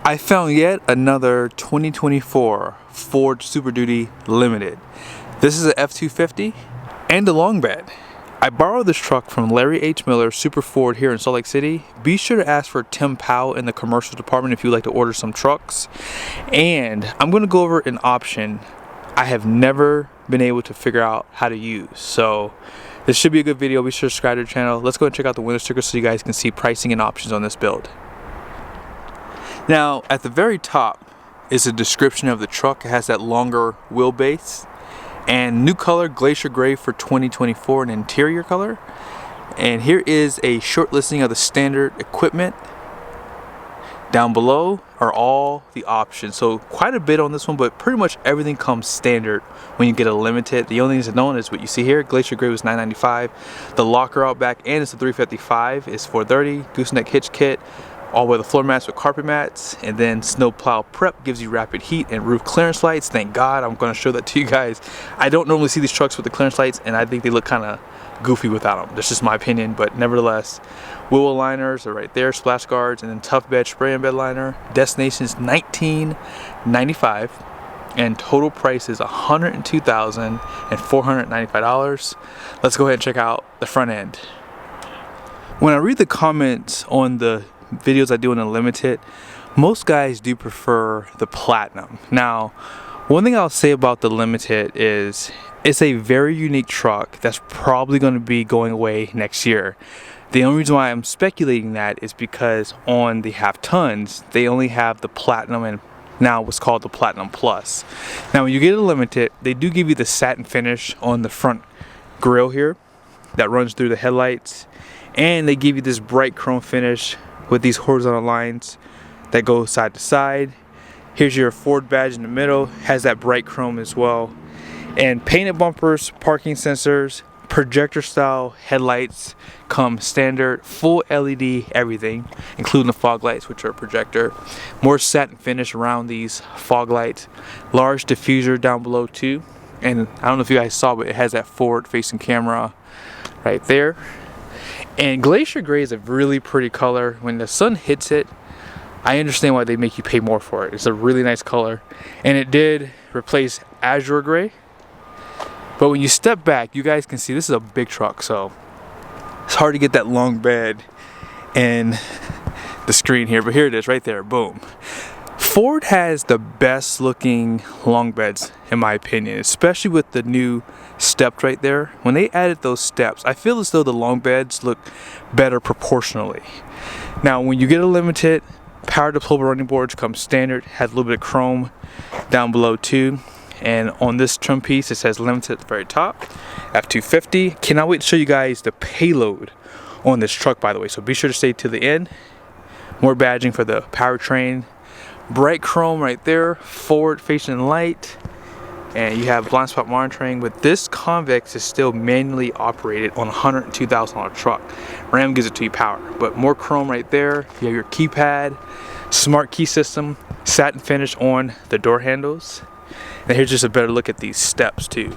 I found yet another 2024 Ford Super Duty Limited. This is a F250 and a long bed. I borrowed this truck from Larry H. Miller, Super Ford here in Salt Lake City. Be sure to ask for Tim Powell in the commercial department if you'd like to order some trucks. And I'm going to go over an option I have never been able to figure out how to use. So this should be a good video. Be sure to subscribe to the channel. Let's go and check out the window sticker so you guys can see pricing and options on this build. Now, at the very top is a description of the truck. It has that longer wheelbase and new color, glacier gray for 2024, an interior color. And here is a short listing of the standard equipment. Down below are all the options. So quite a bit on this one, but pretty much everything comes standard when you get a limited. The only things that known is what you see here. Glacier gray was $995. The locker out back, and it's a 355, is $430. Gooseneck hitch kit, all weather floor mats with carpet mats, and then snow plow prep gives you rapid heat and roof clearance lights. Thank God, I'm going to show that to you guys. I don't normally see these trucks with the clearance lights, and I think they look kind of goofy without them. That's just my opinion, but nevertheless, wheel liners are right there, splash guards, and then tough bed spray and bed liner. Destination is $1995, and total price is $102,495. Let's go ahead and check out the front end. When I read the comments on the videos I do in the limited, most guys do prefer the platinum. Now, one thing I'll say about the limited is it's a very unique truck that's probably going to be going away next year. The only reason why I'm speculating that is because on the half tons they only have the platinum and now what's called the platinum plus. Now when you get a limited, they do give you the satin finish on the front grille here that runs through the headlights, and they give you this bright chrome finish with these horizontal lines that go side to side. Here's your Ford badge in the middle, has that bright chrome as well. And painted bumpers, parking sensors, projector style headlights come standard, full LED everything, including the fog lights, which are projector. More satin finish around these fog lights. Large diffuser down below too. And I don't know if you guys saw, but it has that forward facing camera right there. And glacier gray is a really pretty color. When the sun hits it, I understand why they make you pay more for it. It's a really nice color. And it did replace azure gray. But when you step back, you guys can see this is a big truck, so it's hard to get that long bed in the screen here. But here it is right there, boom. Ford has the best looking long beds in my opinion, especially with the new steps right there. When they added those steps, I feel as though the long beds look better proportionally. Now when you get a limited, power deployable running boards come standard, has a little bit of chrome down below too. And on this trim piece it says limited at the very top, F250. Cannot wait to show you guys the payload on this truck, by the way, so be sure to stay to the end. More badging for the powertrain. Bright chrome right there, forward facing light, and you have blind spot monitoring. But this convex is still manually operated on a $102,000 truck. Ram gives it to you power, but more chrome right there. You have your keypad, smart key system, satin finish on the door handles. And here's just a better look at these steps too.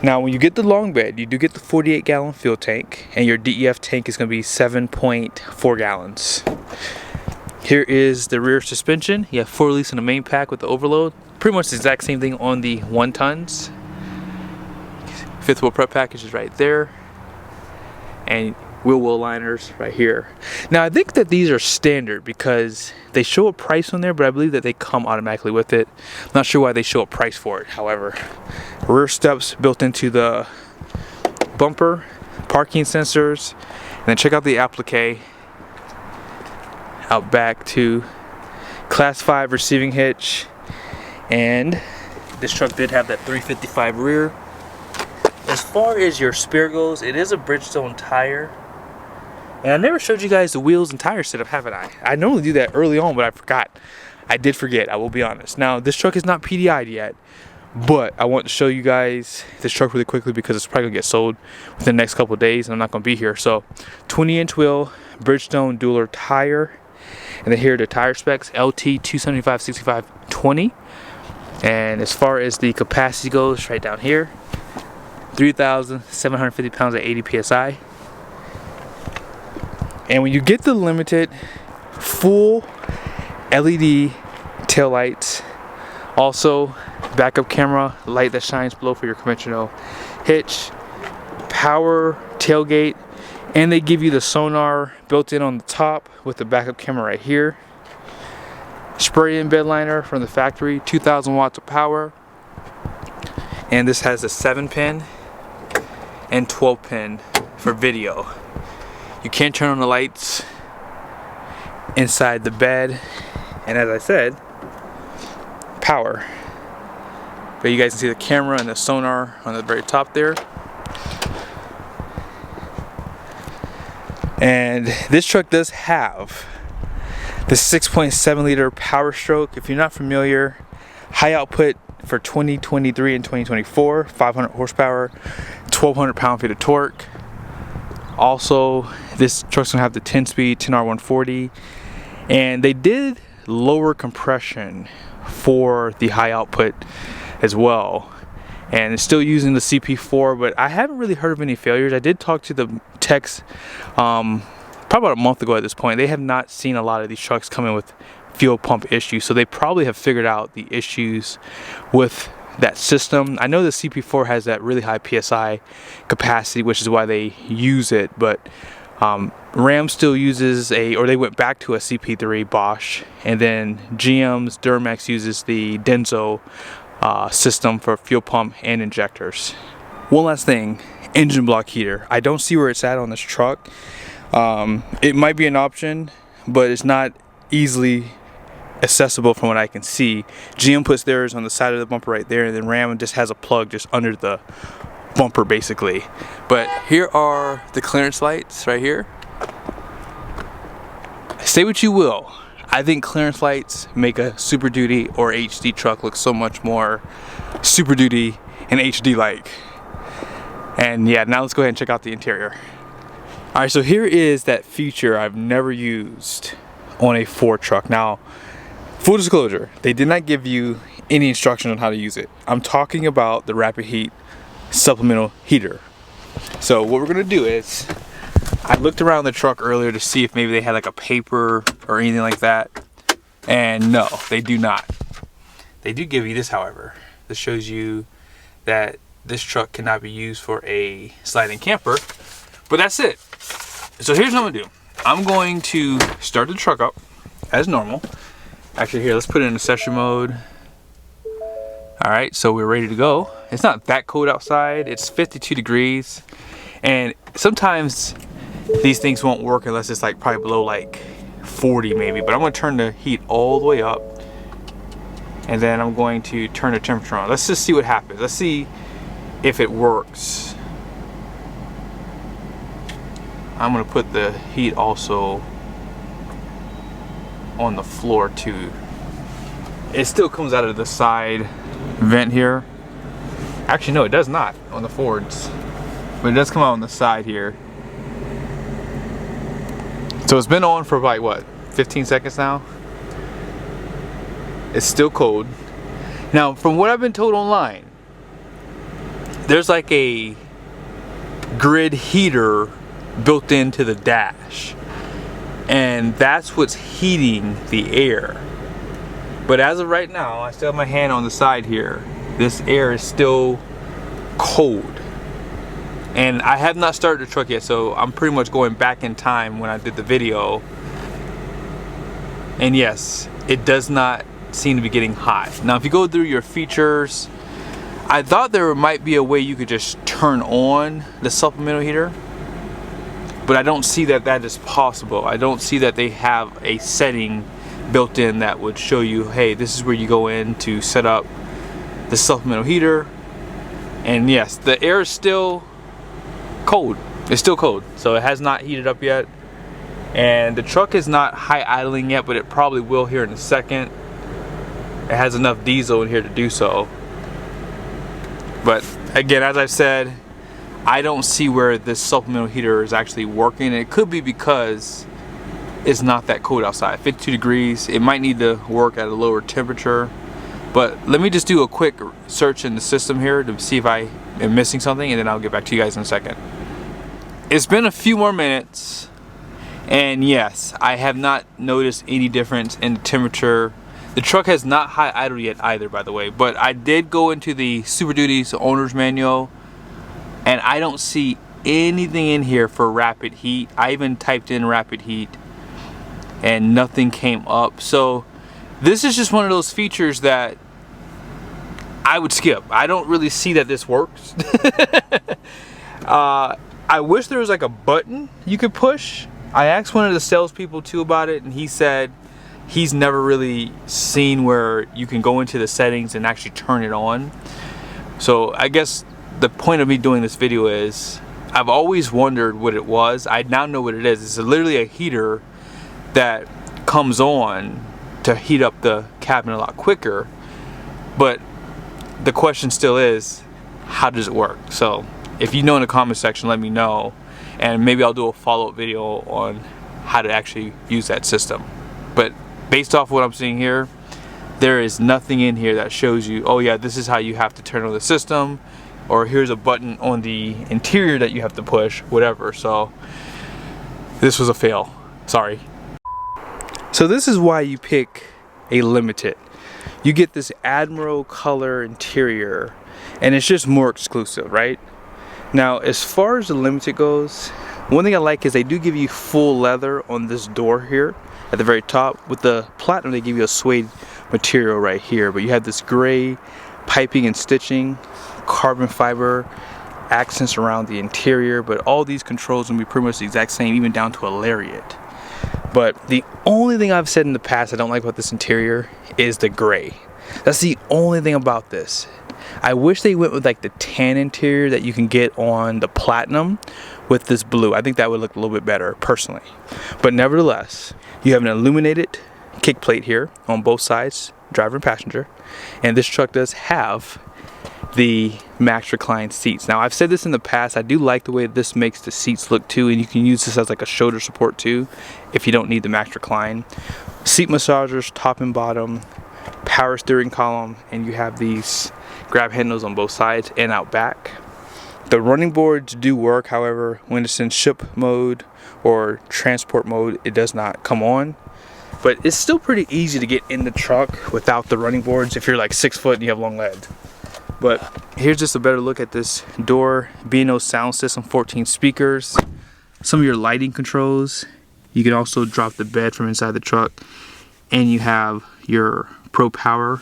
Now when you get the long bed, you do get the 48-gallon fuel tank, and your DEF tank is going to be 7.4 gallons. Here is the rear suspension. You have 4 release in the main pack with the overload. Pretty much the exact same thing on the 1 tons. Fifth wheel prep package is right there. And wheel liners right here. Now I think that these are standard because they show a price on there, but I believe that they come automatically with it. Not sure why they show a price for it, however. Rear steps built into the bumper, parking sensors, and then check out the applique out back to class 5 receiving hitch. And this truck did have that 355 rear. As far as your spare goes, it is a Bridgestone tire. And I never showed you guys the wheels and tire setup, haven't I? I normally do that early on, but I forgot. I did forget, I will be honest. Now, this truck is not PDI'd yet, but I want to show you guys this truck really quickly because it's probably going to get sold within the next couple of days, and I'm not going to be here. So, 20-inch wheel, Bridgestone dualer tire. And then here are the tire specs, LT 275/65/20. And as far as the capacity goes, right down here, 3,750 pounds at 80 psi. And when you get the limited, full LED tail lights, also backup camera, light that shines below for your conventional hitch, power tailgate, and they give you the sonar built in on the top with the backup camera right here. Spray-in bed liner from the factory, 2,000 watts of power, and this has a 7-pin and 12-pin for video. You can't turn on the lights inside the bed, and as I said, power. But you guys can see the camera and the sonar on the very top there. And this truck does have the 6.7 liter Power Stroke. If you're not familiar, high output for 2023 and 2024, 500 horsepower, 1,200 pound-feet of torque. Also, this truck's gonna have the 10-speed 10R140, and they did lower compression for the high output as well, and it's still using the CP4, but I haven't really heard of any failures. I did talk to the techs probably about a month ago at this point. They have not seen a lot of these trucks come in with fuel pump issues, so they probably have figured out the issues with that system. I know the CP4 has that really high PSI capacity, which is why they use it, but Ram still uses or they went back to a CP3 Bosch, and then GM's Duramax uses the Denso system for fuel pump and injectors. One last thing, engine block heater. I don't see where it's at on this truck. It might be an option, but it's not easily accessible from what I can see. GM puts theirs on the side of the bumper right there, and then Ram just has a plug just under the bumper basically. But here are the clearance lights right here. Say what you will, I think clearance lights make a Super Duty or HD truck look so much more Super Duty and HD like. And yeah, now let's go ahead and check out the interior. Alright, so here is that feature I've never used on a Ford truck. Now, full disclosure, they did not give you any instruction on how to use it. I'm talking about the Rapid Heat supplemental heater. So what we're gonna do is, I looked around the truck earlier to see if maybe they had like a paper or anything like that, and no, they do not. They do give you this, however. This shows you that this truck cannot be used for a sliding camper, but that's it. So here's what I'm gonna do. I'm going to start the truck up as normal. Actually, here, let's put it in session mode. All right, so we're ready to go. It's not that cold outside. It's 52 degrees, and sometimes these things won't work unless it's like probably below like 40 maybe, but I'm gonna turn the heat all the way up, and then I'm going to turn the temperature on. Let's just see what happens. Let's see if it works. I'm gonna put the heat also on the floor too. It still comes out of the side vent here. Actually, no, it does not on the Fords, but it does come out on the side here. So it's been on for like what, 15 seconds now? It's still cold. Now, from what I've been told online, there's like a grid heater built into the dash, and that's what's heating the air. But as of right now, I still have my hand on the side here. This air is still cold. And I have not started the truck yet, so I'm pretty much going back in time when I did the video. And yes, it does not seem to be getting hot. Now, if you go through your features, I thought there might be a way you could just turn on the supplemental heater, but I don't see that that is possible. I don't see that they have a setting built in that would show you, hey, this is where you go in to set up the supplemental heater. And yes, the air is still cold. It's still cold, so it has not heated up yet. And the truck is not high idling yet, but it probably will here in a second. It has enough diesel in here to do so. But again, as I've said, I don't see where this supplemental heater is actually working. And it could be because it's not that cold outside. 52 degrees. It might need to work at a lower temperature. But let me just do a quick search in the system here to see if I am missing something, and then I'll get back to you guys in a second. It's been a few more minutes, And yes, I have not noticed any difference in the temperature. The truck has not high idled yet either, by the way, but I did go into the Super Duty's owner's manual and I don't see anything in here for rapid heat. I even typed in rapid heat and nothing came up. So this is just one of those features that I would skip. I don't really see that this works. I wish there was like a button you could push. I asked one of the salespeople too about it, and he said he's never really seen where you can go into the settings and actually turn it on. So I guess the point of me doing this video is I've always wondered what it was. I now know what it is. It's literally a heater that comes on to heat up the cabin a lot quicker. But the question still is, how does it work? So if you know in the comment section, let me know, and maybe I'll do a follow-up video on how to actually use that system. But based off what I'm seeing here, there is nothing in here that shows you, oh yeah, this is how you have to turn on the system, or here's a button on the interior that you have to push, whatever. So this was a fail, sorry. So this is why you pick a limited. You get this Admiral color interior and it's just more exclusive, right? Now as far as the limited goes, one thing I like is they do give you full leather on this door here at the very top. With the Platinum they give you a suede material right here, but you have this gray piping and stitching, carbon fiber accents around the interior, but all these controls will be pretty much the exact same, even down to a lariat. But the only thing I've said in the past I don't like about this interior is the gray. That's the only thing about this. I wish they went with like the tan interior that you can get on the Platinum with this blue. I think that would look a little bit better personally. But nevertheless, you have an illuminated kick plate here on both sides, driver and passenger. And this truck does have the max recline seats. Now I've said this in the past, I do like the way this makes the seats look too, and you can use this as like a shoulder support too if you don't need the max recline. Seat massagers top and bottom, power steering column, and you have these grab handles on both sides and out back. The running boards do work, however when it's in ship mode or transport mode it does not come on. But it's still pretty easy to get in the truck without the running boards if you're like 6 foot and you have long legs. But here's just a better look at this door. B&O sound system, 14 speakers, some of your lighting controls. You can also drop the bed from inside the truck, and you have your Pro Power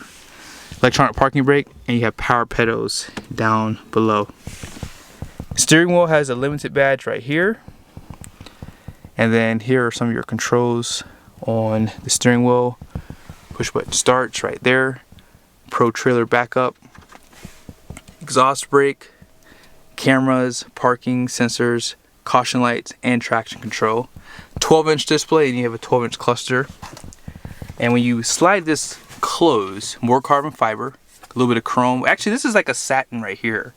electronic parking brake, and you have power pedals down below. Steering wheel has a limited badge right here, and then here are some of your controls on the steering wheel. Push button starts right there, Pro trailer backup, exhaust brake, cameras, parking sensors, caution lights, and traction control. 12-inch display, and you have a 12-inch cluster. And when you slide this close, more carbon fiber, a little bit of chrome. Actually, this is like a satin right here.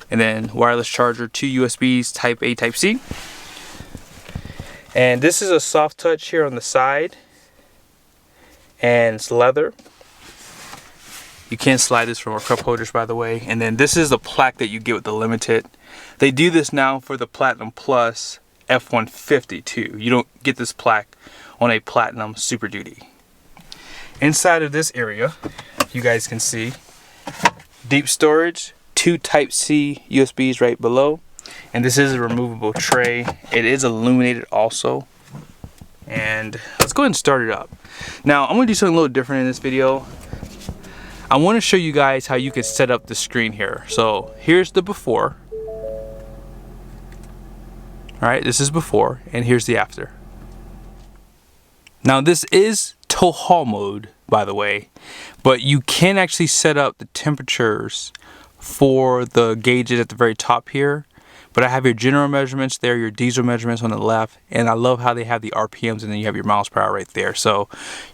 And then wireless charger, 2 USBs, Type A, Type C. And this is a soft touch here on the side, and it's leather. You can slide this from our cup holders, by the way. And then this is the plaque that you get with the limited. They do this now for the Platinum Plus F150 too. You don't get this plaque on a Platinum Super Duty. Inside of this area, you guys can see deep storage, 2 Type C USBs right below, and this is a removable tray. It is illuminated also. And let's go ahead and start it up. Now I'm going to do something a little different in this video. I want to show you guys how you can set up the screen here. So here's the before. Alright, this is before, and here's the after. Now this is tow haul mode, by the way, but you can actually set up the temperatures for the gauges at the very top here. But I have your general measurements there, your diesel measurements on the left, and I love how they have the RPMs, and then you have your miles per hour right there. So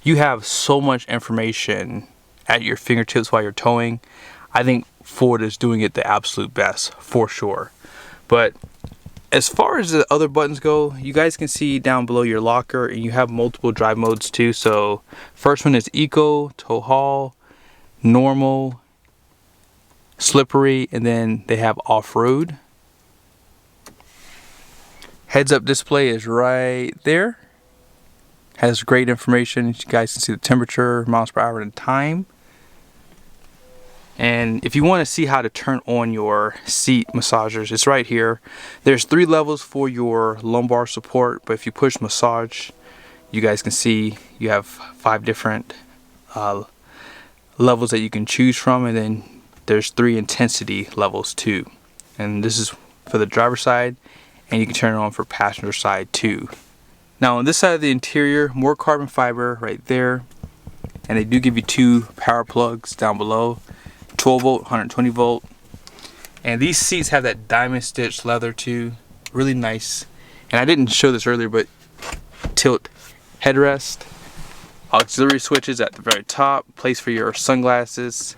you have so much information at your fingertips while you're towing. I think Ford is doing it the absolute best for sure. But as far as the other buttons go, you guys can see down below your locker, and you have multiple drive modes too. So first one is Eco, Tow Haul, Normal, Slippery, and then they have Off-Road. Heads-up display is right there. Has great information. You guys can see the temperature, miles per hour, and time. And if you want to see how to turn on your seat massagers, it's right here. There's 3 levels for your lumbar support, but if you push massage, you guys can see you have 5 different levels that you can choose from, and then there's 3 intensity levels too. And this is for the driver's side, and you can turn it on for passenger side too. Now on this side of the interior, more carbon fiber right there, and they do give you 2 power plugs down below. 12 volt, 120 volt, and these seats have that diamond stitched leather too, really nice. And I didn't show this earlier, but tilt headrest, auxiliary switches at the very top, place for your sunglasses,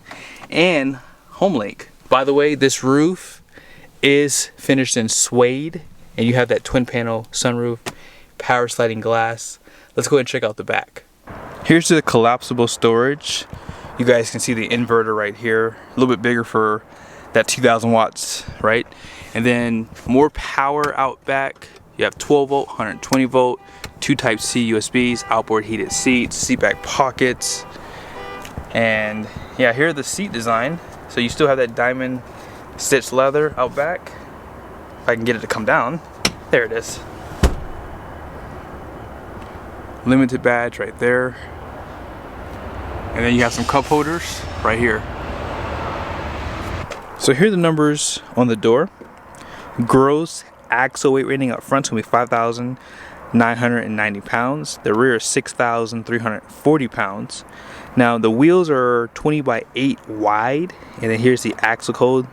and home link. By the way, this roof is finished in suede, and you have that twin panel sunroof, power sliding glass. Let's go ahead and check out the back. Here's the collapsible storage. You guys can see the inverter right here, a little bit bigger for that 2000 watts, right? And then more power out back. You have 12 volt, 120 volt, 2 Type-C USBs, outboard heated seats, seat back pockets. And yeah, here are the seat design. So you still have that diamond stitched leather out back. If I can get it to come down. There it is. Limited badge right there. And then you have some cup holders right here. So here are the numbers on the door. Gross axle weight rating up front is going to be 5,990 pounds. The rear is 6,340 pounds. Now the wheels are 20 by 8 wide. And then here's the axle code,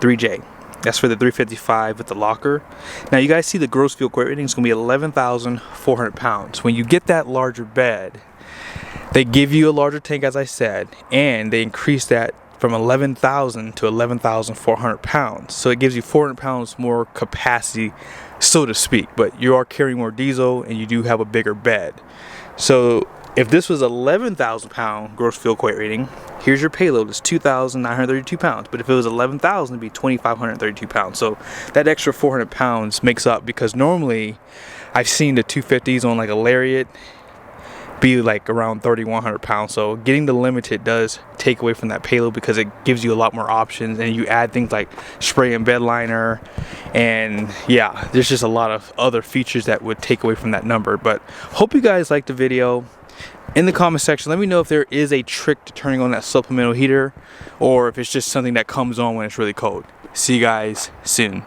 3J. That's for the 355 with the locker. Now you guys see the gross vehicle weight rating is going to be 11,400 pounds. When you get that larger bed, they give you a larger tank, as I said, and they increase that from 11,000 to 11,400 pounds. So it gives you 400 pounds more capacity, so to speak, but you are carrying more diesel and you do have a bigger bed. So if this was 11,000 pound gross fuel weight rating, here's your payload, it's 2,932 pounds. But if it was 11,000, it'd be 2,532 pounds. So that extra 400 pounds makes up, because normally I've seen the 250s on like a Lariat be like around 3,100 pounds. So getting the limited does take away from that payload, because it gives you a lot more options, and you add things like spray and bed liner, and yeah, there's just a lot of other features that would take away from that number. But hope you guys liked the video. In the comment section, let me know if there is a trick to turning on that supplemental heater, or if it's just something that comes on when it's really cold. See you guys soon.